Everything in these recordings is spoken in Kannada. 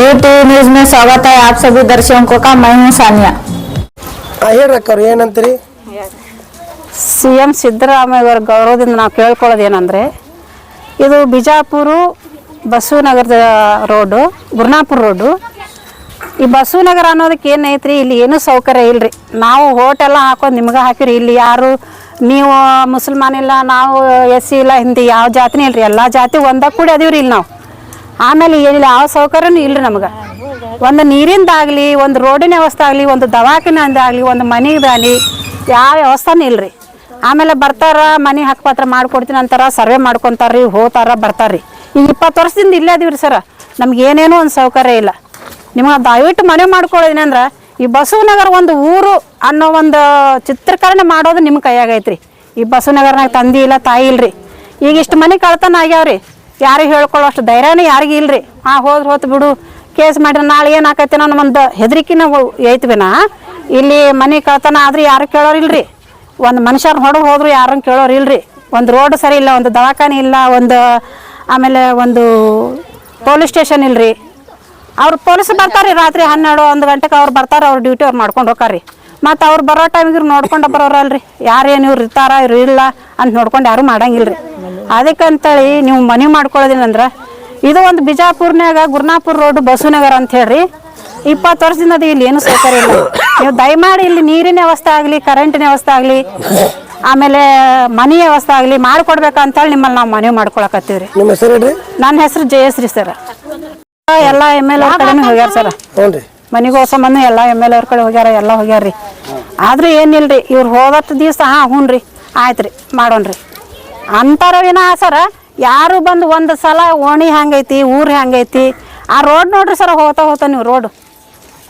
यूट्यूब न्यूज में स्वागत है आप सभी दर्शकों का। मैं हूं सानिया। ಏನಂತೀರಿ? ಸಿಎಂ ಸಿದ್ದರಾಮಯ್ಯ ಅವರ ಗೌರವದಿಂದ ನಾವು ಕೇಳ್ಕೊಳ್ಳೋದೇನೆಂದರೆ, ಇದು ಬಿಜಾಪುರ ಬಸವನಗರದ ರೋಡು, ಗುರ್ನಾಪುರ ರೋಡು. ಈ ಬಸವನಗರ ಅನ್ನೋದಕ್ಕೆ ಏನೈತ್ರಿ, ಇಲ್ಲಿ ಏನೂ ಸೌಕರ್ಯ ಇಲ್ಲರಿ. ನಾವು ಹೋಟೆಲ್ಲ ಹಾಕೋದು ನಿಮ್ಗೆ ಹಾಕಿರಿ. ಇಲ್ಲಿ ಯಾರು ನೀವು ಮುಸಲ್ಮಾನ್ ಇಲ್ಲ, ನಾವು ಎಸ್ ಇಲ್ಲ, ಹಿಂದಿ ಯಾವ ಜಾತಿನೇ ಇಲ್ಲರಿ. ಎಲ್ಲ ಜಾತಿ ಒಂದಾಗ ಕೂಡಿ ಅದೀವ್ರಿ ಇಲ್ಲಿ ನಾವು. ಆಮೇಲೆ ಏನಿಲ್ಲ, ಯಾವ ಸೌಕರ್ಯನೂ ಇಲ್ಲರಿ ನಮ್ಗೆ. ಒಂದು ನೀರಿಂದಾಗಲಿ, ಒಂದು ರೋಡಿನ ವ್ಯವಸ್ಥೆ ಆಗಲಿ, ಒಂದು ದವಾಖಾನೆದಾಗಲಿ, ಒಂದು ಮನೆದಾಗಲಿ ಯಾವ ವ್ಯವಸ್ಥೆನೂ ಇಲ್ಲರಿ. ಆಮೇಲೆ ಬರ್ತಾರ, ಮನೆ ಹಕ್ಕುಪತ್ರ ಮಾಡ್ಕೊಡ್ತೀನಿ ಅಂತಾರ, ಸರ್ವೆ ಮಾಡ್ಕೊತಾರೆ ರೀ, ಹೋತಾರ ಬರ್ತಾರೆ ರೀ. ಈಗ 20 ವರ್ಷದಿಂದ ಇಲ್ಲೇ ಅದೀವಿ ರೀ ಸರ. ನಮ್ಗೆ ಏನೇನೂ ಒಂದು ಸೌಕರ್ಯ ಇಲ್ಲ. ನಿಮಗೆ ದಯವಿಟ್ಟು ಮನೆ ಮಾಡ್ಕೊಳ್ಳೋದೇನಂದ್ರೆ, ಈ ಬಸವನಗರ ಒಂದು ಊರು ಅನ್ನೋ ಒಂದು ಚಿತ್ರೀಕರಣ ಮಾಡೋದು ನಿಮ್ಮ ಕೈಯಾಗೈತ್ರಿ. ಈ ಬಸವನಗರನಾಗ ತಂದೆ ಇಲ್ಲ, ತಾಯಿ ಇಲ್ಲರಿ. ಈಗ ಇಷ್ಟು ಮನೆ ಕಳ್ತನ ಆಗ್ಯಾವ್ರಿ. ಯಾರಿಗೆ ಹೇಳ್ಕೊಳ್ಳೋ ಅಷ್ಟು ಧೈರ್ಯನೇ ಯಾರಿಗೂ ಇಲ್ಲರಿ. ಹೋದ್ರೆ ಹೋತು ಬಿಡು, ಕೇಸ್ ಮಾಡಿದ್ರೆ ನಾಳೆ ಏನಾಕೈತಿ ಅನ್ನೋ ಒಂದು ಹೆದರಿಕಿನ ಐತ್ವಿನ. ಇಲ್ಲಿ ಮನೆ ಕಳ್ತನ ಆದ್ರೆ ಯಾರು ಕೇಳೋರಿಲ್ರಿ. ಒಂದು ಮನುಷ್ಯರ ಹೊಡೆದು ಹೋದ್ರು ಯಾರನ್ನು ಕೇಳೋರು ಇಲ್ರಿ. ಒಂದು ರೋಡ್ ಸರಿ ಇಲ್ಲ, ಒಂದು ದವಾಖಾನೆ ಇಲ್ಲ, ಆಮೇಲೆ ಒಂದು ಪೊಲೀಸ್ ಸ್ಟೇಷನ್ ಇಲ್ರಿ. ಅವ್ರು ಪೊಲೀಸ್ ಬರ್ತಾರೆ ರಾತ್ರಿ 12-1 ಗಂಟೆಗೆ ಅವ್ರು ಬರ್ತಾರೆ, ಅವ್ರು ಡ್ಯೂಟಿ ಅವ್ರು ಮಾಡ್ಕೊಂಡು ಹೋಗ್ತಾರೆ ರೀ. ಮತ್ತು ಅವ್ರು ಬರೋ ಟೈಮಿಗೆ ಇವ್ರು ನೋಡ್ಕೊಂಡು ಬರೋರಲ್ರಿ. ಯಾರೇನು ಇವ್ರು ಇರ್ತಾರ ಇವ್ರು ಇಲ್ಲ ಅಂತ ನೋಡ್ಕೊಂಡು ಯಾರು ಮಾಡಂಗಿಲ್ರಿ. ಅದಕ್ಕಂತೇಳಿ ನೀವು ಮನೆ ಮಾಡ್ಕೊಳ್ಳೋದೇನಂದ್ರೆ, ಇದು ಒಂದು ಬಿಜಾಪುರ್ನಾಗ ಗುರ್ನಾಪುರ ರೋಡ್ ಬಸವನಗರ ಅಂತ ಹೇಳ್ರಿ. 20 ವರ್ಷದಿಂದ ಅದು ಇಲ್ಲಿ ಏನು ಸೌಕರ್ಯ ಇಲ್ಲ. ನೀವು ದಯಮಾಡಿ ಇಲ್ಲಿ ನೀರಿನ ವ್ಯವಸ್ಥೆ ಆಗಲಿ, ಕರೆಂಟಿನ ವ್ಯವಸ್ಥೆ ಆಗಲಿ, ಆಮೇಲೆ ಮನೆ ವ್ಯವಸ್ಥೆ ಆಗಲಿ ಮಾಡಿಕೊಡ್ಬೇಕಂತೇಳಿ ನಿಮ್ಮಲ್ಲಿ ನಾವು ಮನವಿ ಮಾಡ್ಕೊಳಕತ್ತೀವಿ ರೀ. ನಿಮ್ಮ ಹೆಸರು ಹೇಳ್ರಿ? ನನ್ನ ಹೆಸರು ಜಯಶ್ರೀ ಸರ್. ಎಲ್ಲ MLA ಅವ್ರ ಕಡೆನೂ ಹೋಗ್ಯಾರ ಸರ್. ಮನೆಗೋಸ ಸಂಬಂಧ ಎಲ್ಲ MLA ಅವ್ರ ಕಡೆ ಹೋಗ್ಯಾರ, ಎಲ್ಲ ಹೋಗ್ಯಾರ್ರಿ. ಆದ್ರೂ ಏನಿಲ್ರಿ, ಇವ್ರು ಹೋಗತ್ತು ದಿವಸ ಹ್ಞೂ ರೀ ಆಯ್ತು ರೀ ಮಾಡೋಣ್ರಿ ಅಂತಾರವಿನ ಸರ. ಯಾರು ಬಂದು ಒಂದು ಸಲ ಓಣಿ ಹೆಂಗೈತಿ, ಊರು ಹೆಂಗೈತಿ, ಆ ರೋಡ್ ನೋಡ್ರಿ ಸರ. ಹೋಗ್ತಾ ನೀವು ರೋಡ್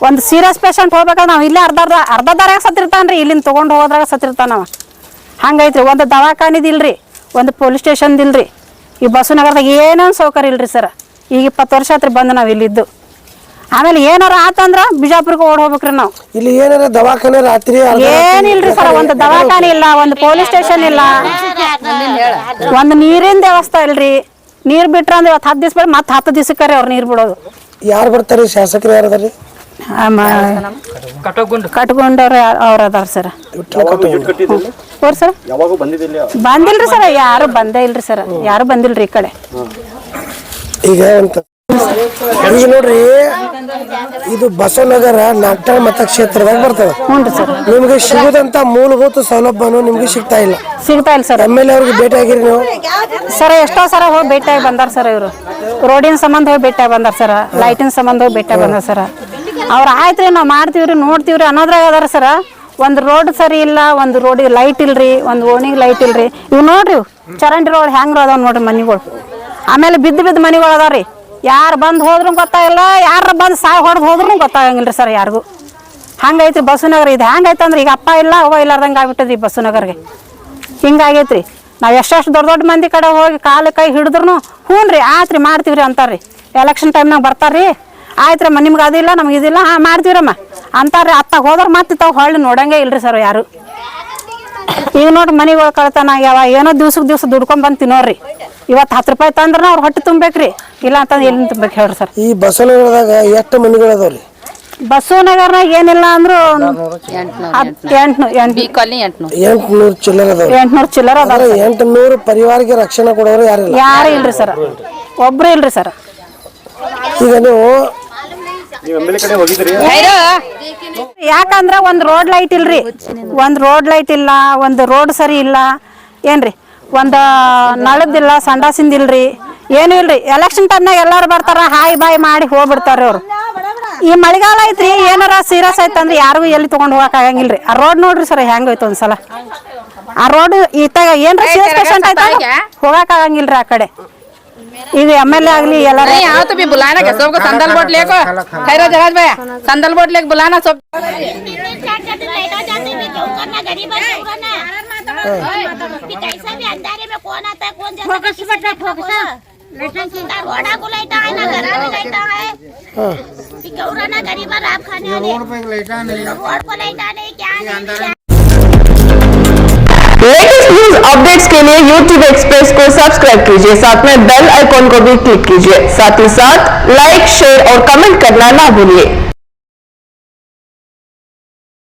ಒಂದು ಸೀರಿಯಸ್ ಪೇಷಂಟ್ ಹೋಗ್ಬೇಕಾದ್ರೆ ನಾವು ಇಲ್ಲೇ ಅರ್ಧ ದಾರ್ಯಾಗ ಸತ್ತಿರ್ತಾನೆ ರೀ. ಇಲ್ಲಿಂದ ತೊಗೊಂಡು ಹೋದ್ರಾಗ ಸತ್ತಿರ್ತಾನವ. ಹಂಗೈತ್ರಿ. ಒಂದು ದವಾಖಾನಿದಿಲ್ರಿ, ಒಂದು ಪೊಲೀಸ್ ಸ್ಟೇಷನ್ದಿಲ್ರಿ. ಈ ಬಸವನಗರದಾಗ ಏನೇನು ಸೌಕರ್ಯ ಇಲ್ರಿ ಸರ. ಈಗ 20 ವರ್ಷ ಆತ್ರಿ ಬಂದು ನಾವು ಇಲ್ಲಿದ್ದು. ಆಮೇಲೆ ಏನಾರ ಆತಂದ್ರೆ ಬಿಜಾಪುರಕ್ಕೆ ಓಡ್ ಹೋಗ್ಬೇಕ್ರಿ ನಾವು. ಇಲ್ಲಿ ಏನಾರ ದವಾಖಾನೆ ರಾತ್ರಿ ಏನಿಲ್ರಿ ಸರ್. ಒಂದು ದವಾಖಾನೆ ಇಲ್ಲ, ಒಂದು ಪೊಲೀಸ್ ಸ್ಟೇಷನ್ ಇಲ್ಲ, ಒಂದು ನೀರಿನ ವ್ಯವಸ್ಥೆ ಇಲ್ರಿ. ನೀರು ಬಿಟ್ರ ಅಂದ್ರೆ 10 ದಿವಸ ಬಿಡ, ಮತ್ತೆ 10 ದಿವಸಕ್ಕೆ ಅವ್ರು ನೀರು ಬಿಡೋದು. ಯಾರು ಬರ್ತಾರೆ? ಶಾಸಕರು ಯಾರು ಅದಾರಿ? ಕಟ್ಕೊಂಡವ್ರ ಅವ್ರ ಅದಾರ ಸರ್. ಸರ್ ಬಂದಿಲ್ರಿ ಸರ್, ಯಾರು ಬಂದೇ ಇಲ್ರಿ ಸರ್. ಯಾರು ಬಂದಿಲ್ರಿ ಈ ಕಡೆ. ಈಗ ಈಗ ನೋಡ್ರಿ, ಇದು ಬಸವನಗರ ನಾಗಠಾಣ ಮತಕ್ಷೇತ್ರದಾಗ ಬರ್ತದೆ. ನಿಮ್ಗೆ ಸಿಗುದಂತ ಮೂಲಭೂತ ಸೌಲಭ್ಯನು ನಿಮ್ಗೆ ಸಿಗ್ತಾ ಇಲ್ಲ ಸರ್. MLA ಅವ್ರಿಗೆ ಭೇಟಿ ಆಗಿರಿ ನೀವು ಸರ್? ಎಷ್ಟೋ ಸರ ಹೋಗಿ ಭೇಟಿಯಾಗಿ ಬಂದಾರ ಸರ್. ಇವರು ರೋಡಿನ ಸಂಬಂಧ ಹೋಗಿ ಭೇಟಿಯಾಗಿ ಬಂದಾರ ಸರ, ಲೈಟಿನ ಸಂಬಂಧ ಹೋಗಿ ಭೇಟಿಯಾಗಿ ಬಂದಾರ ಸರ್. ಅವ್ರು ಆಯ್ತ್ರಿ ನಾವು ಮಾಡ್ತೀವ್ರಿ ನೋಡ್ತೀವ್ರಿ ಅನ್ನೋದ್ರಾಗ ಅದಾರ ಸರ. ಒಂದು ರೋಡ್ ಸರಿ ಇಲ್ಲ, ಒಂದು ರೋಡಿಗೆ ಲೈಟ್ ಇಲ್ರಿ, ಒಂದು ಓಣಿಗೆ ಲೈಟ್ ಇಲ್ರಿ. ಇವ್ ನೋಡ್ರಿ ಚರಂಡಿ ರೋಡ್ ಹೆಂಗ್ ಅದಾವ ನೋಡ್ರಿ ಮನಿಗಳು. ಆಮೇಲೆ ಬಿದ್ದು ಮನಿಗಳು ಅದಾವ್ರಿ. ಯಾರು ಬಂದು ಹೋದ್ರೂ ಗೊತ್ತಾಗಿಲ್ಲ, ಯಾರ ಬಂದು ಸಾಯ್ ಹೊಡೆದು ಹೋದ್ರೂ ಗೊತ್ತಾಗಂಗಿಲ್ರಿ ಸರ್ ಯಾರಿಗೂ. ಹಂಗೈತ್ರಿ ಬಸವನಗರ. ಇದು ಹೆಂಗೈತೆ ಅಂದ್ರೆ, ಈಗ ಅಪ್ಪ ಇಲ್ಲ ಅವ್ವ ಇಲ್ಲಾರ್ದಂಗೆ ಆಗ್ಬಿಟ್ಟದ್ರಿ ಬಸವನಗರ್ಗೆ. ಹಿಂಗಾಗೈತ್ರಿ. ನಾವು ಎಷ್ಟೆಷ್ಟು ದೊಡ್ಡ ಮಂದಿ ಕಡೆ ಹೋಗಿ ಕಾಲು ಕೈ ಹಿಡಿದ್ರು ಹ್ಞೂ ರೀ ಆಯ್ತು ರೀ ಮಾಡ್ತೀವ್ರಿ ಅಂತಾರ್ರಿ. ಎಲೆಕ್ಷನ್ ಟೈಮ್ನಾಗ ಬರ್ತಾರ್ರಿ, ಆಯ್ತು ರಮ್ಮ ನಿಮ್ಗೆ ಅದಿಲ್ಲ ನಮ್ಗೆ ಇದಿಲ್ಲ, ಮಾಡ್ತೀವ್ರಮ್ಮ ಅಂತಾರ್ರಿ. ಅತ್ತಾಗ ಹೋದ್ರೆ ಮತ್ತೆ ತಾವು ಹೊಳ್ಳಿ ನೋಡಂಗೆ ಇಲ್ರಿ ಸರ್ ಯಾರು. ಈಗ ನೋಡ್ರಿ ಮನೆಗಳು ಕಳ್ತನ ಆಗ್ಯಾವ. ಏನೋ ದಿವ್ಸ ದುಡ್ಕೊಂಡ್ ಬಂದು ತಿನ್ನೋರಿ. ಇವತ್ತು 10 ರೂಪಾಯಿ ತಂದ್ರೆ ಅವ್ರು ಹೊಟ್ಟೆ ತುಂಬೇಕ್ರಿ, ಇಲ್ಲ ಅಂತಂದ್ರೆ ಎಲ್ಲಿ ತುಂಬಬೇಕು ಹೇಳ್ರಿ ಸರ್. ಈ ಬಸವನಗರದಾಗ ಎಷ್ಟು ಮನೆಗಳು ಅದಾವ್ರಿ? ಬಸವನಗರ್ನಾಗ ಏನಿಲ್ಲ ಅಂದ್ರು 800 ಚಿಲ್ಲರ ಅದಾವ್ರಿ. 800 ಚಿಲ್ಲರ ಅದಾವ. 800 ಪರಿವಾರಕ್ಕೆ ರಕ್ಷಣೆ ಕೊಡೋರು ಯಾರಿಲ್ಲ? ಯಾರು ಇಲ್ರಿ ಸರ್, ಒಬ್ರು ಇಲ್ರಿ ಸರ್. ಈಗ ನೀವು ಯಾಕಂದ್ರ ಒಂದ್ ರೋಡ್ ಲೈಟ್ ಇಲ್ರಿ, ಒಂದ್ ರೋಡ್ ಲೈಟ್ ಇಲ್ಲ, ಒಂದು ರೋಡ್ ಸರಿ ಇಲ್ಲ ಏನ್ರಿ, ಒಂದು ನಳದಿಲ್ಲ, ಸಂಡಾಸಿಂದಿಲ್ರಿ, ಏನು ಇಲ್ರಿ. ಎಲೆಕ್ಷನ್ ಟೈಮ್ನಾಗ ಎಲ್ಲಾರು ಬರ್ತಾರ, ಹಾಯ್ ಬಾಯ್ ಮಾಡಿ ಹೋಗ್ಬಿಡ್ತಾರ ಅವ್ರು. ಈ ಮಳೆಗಾಲ ಐತ್ರಿ, ಏನಾರ ಸೀರಿಯಸ್ ಐತಂದ್ರೆ ಯಾರಿಗೂ ಎಲ್ಲಿ ತಗೊಂಡ್ ಹೋಗಕ್ ಆಗಂಗಿಲ್ರಿ. ಆ ರೋಡ್ ನೋಡ್ರಿ ಸರ್ ಹೆಂಗೈತೆ ಒಂದ್ಸಲ. ಆ ರೋಡ್ ಈತಾಗ ಏನ್ರ ಸೀರಿಯಸ್ ಪೇಷಂಟ್ ಆಯ್ತಾ ಹೋಗಕ್ ಆಗಂಗಿಲ್ರಿ ಆ ಕಡೆ ಈಗ MLA ಆಗ್ಲಿ ಎಲ್ಲಾರ यहाँ तो भी बुलाना क्या सबको संदल बोट लेको खैरा जहाज में संदल बोट लेके बुलाना सब कैसा भी अंधारे में कौन आता है कौन जाता है रोडा को लाइटा है ना घर में लाइटा है गौरा ना गरीब आप खाने वाले रोड पे लाइटा नहीं रोड को लाइटा नहीं क्या नहीं लेटेस्ट न्यूज अपडेट्स के लिए YouTube एक्सप्रेस को सब्सक्राइब कीजिए, साथ में बेल आइकॉन को भी क्लिक कीजिए, साथ ही साथ लाइक, शेयर और कमेंट करना ना भूलिए।